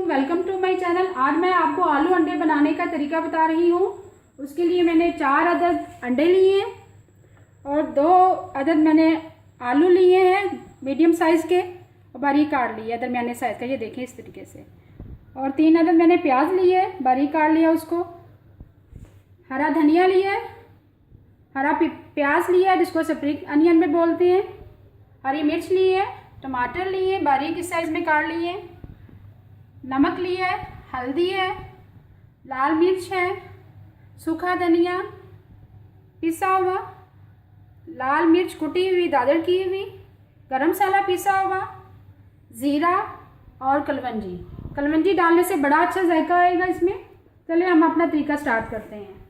Welcome to my channel. आज मैं आपको आलू अंडे बनाने का तरीका बता रही हूँ। उसके लिए मैंने 4 अदद अंडे लिए हैं और 2 अदद मैंने आलू लिए हैं मीडियम साइज़ के और बारीक काट लिए दरमियाने साइज़ का, ये देखें इस तरीके से। और 3 अदद मैंने प्याज लिए, बारीक काट लिया उसको। हरा धनिया लिया, हरा प्याज लिया जिसको स्प्रिंग अनियन में बोलते हैं। हरी मिर्च ली है, टमाटर लिए बारीक इस साइज़ में काट लिए, नमक लिया है, हल्दी है, लाल मिर्च है, सूखा धनिया पिसा हुआ, लाल मिर्च कुटी हुई दादर की हुई, गरम मसाला पिसा हुआ, ज़ीरा और कलवंजी। कलवंजी डालने से बड़ा अच्छा जायका आएगा इसमें। चलिए हम अपना तरीका स्टार्ट करते हैं।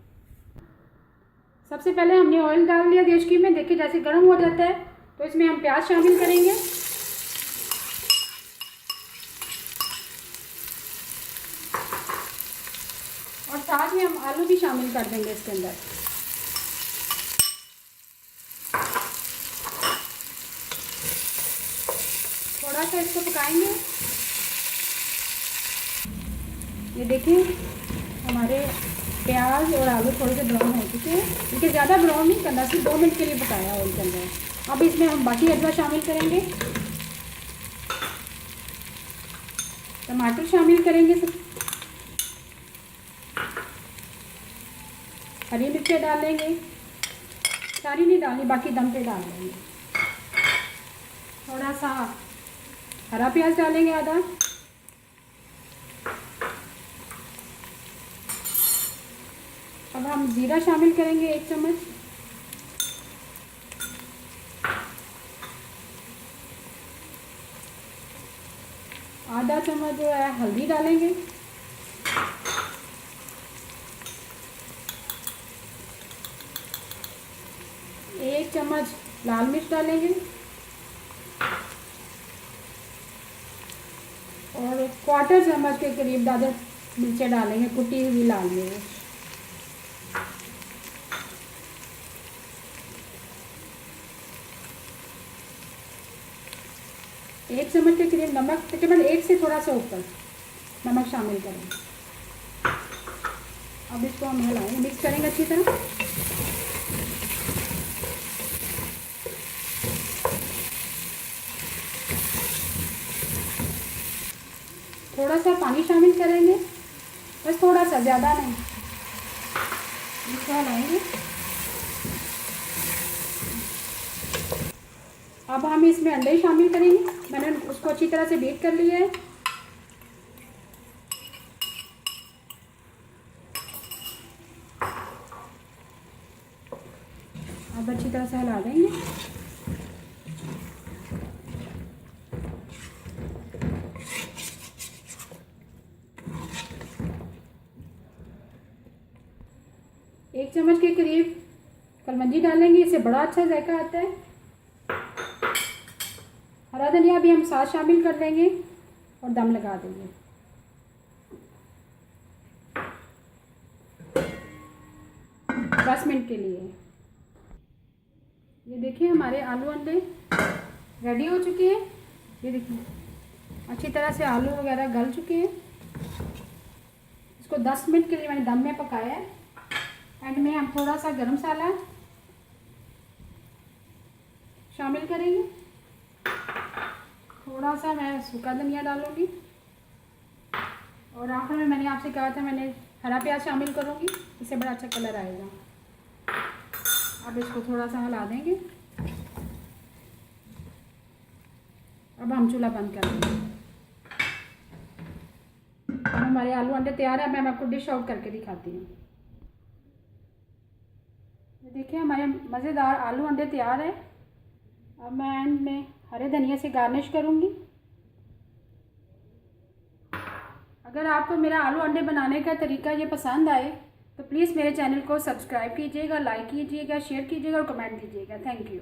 सबसे पहले हमने ऑयल डाल लिया गैस की में। देखिए जैसे गर्म हो जाता है तो इसमें हम प्याज शामिल करेंगे और साथ में हम आलू भी शामिल कर देंगे इसके अंदर। थोड़ा सा इसको पकाएंगे। ये देखिए हमारे प्याज और आलू थोड़े से ब्राउन हो चुके हैं। इनके ज़्यादा ब्राउन नहीं करना, सिर्फ 2 मिनट के लिए पकाया ऑयल के अंदर। अब इसमें हम बाकी अजवा शामिल करेंगे, टमाटर शामिल करेंगे, सब हरी मिर्चें डालेंगे, सारी नहीं डालनी, बाकी दम पे डाल देंगे। थोड़ा सा हरा प्याज डालेंगे आधा, अब हम ज़ीरा शामिल करेंगे 1 चम्मच, आधा चम्मच जो है हल्दी डालेंगे, एक चम्मच लाल मिर्च डालेंगे और 1/4 चम्मच के करीब दादर मिर्चें डालेंगे, कुटी हुई लाल मिर्च। एक चम्मच के करीब नमक, तकरीबन 1 से थोड़ा सा ऊपर नमक शामिल करें। अब इसको हम हिलाएंगे, मिक्स करेंगे अच्छी तरह। थोड़ा सा पानी शामिल करेंगे, बस थोड़ा सा, ज़्यादा नहीं। इसको हिलाएंगे। अब हम इसमें अंडे शामिल करेंगे। मैंने उसको अच्छी तरह से बीट कर लिया है। अब अच्छी तरह से हिला देंगे। एक चम्मच के करीब कलवंजी डालेंगे, इससे बड़ा अच्छा जायका आता है। हरा धनिया भी हम साथ शामिल कर देंगे और दम लगा देंगे। दस मिनट के लिए। ये देखिए हमारे आलू अंडे रेडी हो चुके हैं। ये देखिए अच्छी तरह से आलू वगैरह गल चुके हैं। इसको 10 मिनट के लिए मैंने दम में पकाया है। एंड में हम थोड़ा सा गरम मसाला शामिल करेंगे, थोड़ा सा मैं सूखा धनिया डालूंगी और आखिर में मैंने आपसे कहा था मैंने हरा प्याज शामिल करूंगी, इससे बड़ा अच्छा कलर आएगा। अब इसको थोड़ा सा हिला देंगे। अब हम चूल्हा बंद कर देंगे। अब हमारे आलू अंडे तैयार है। मैं आपको डिश आउट करके दिखाती हूँ। देखिए हमारे मज़ेदार आलू अंडे तैयार है। अब मैं एंड में हरे धनिया से गार्निश करूँगी। अगर आपको मेरा आलू अंडे बनाने का तरीका ये पसंद आए तो प्लीज़ मेरे चैनल को सब्सक्राइब कीजिएगा, लाइक कीजिएगा, शेयर कीजिएगा और कमेंट कीजिएगा। Thank you.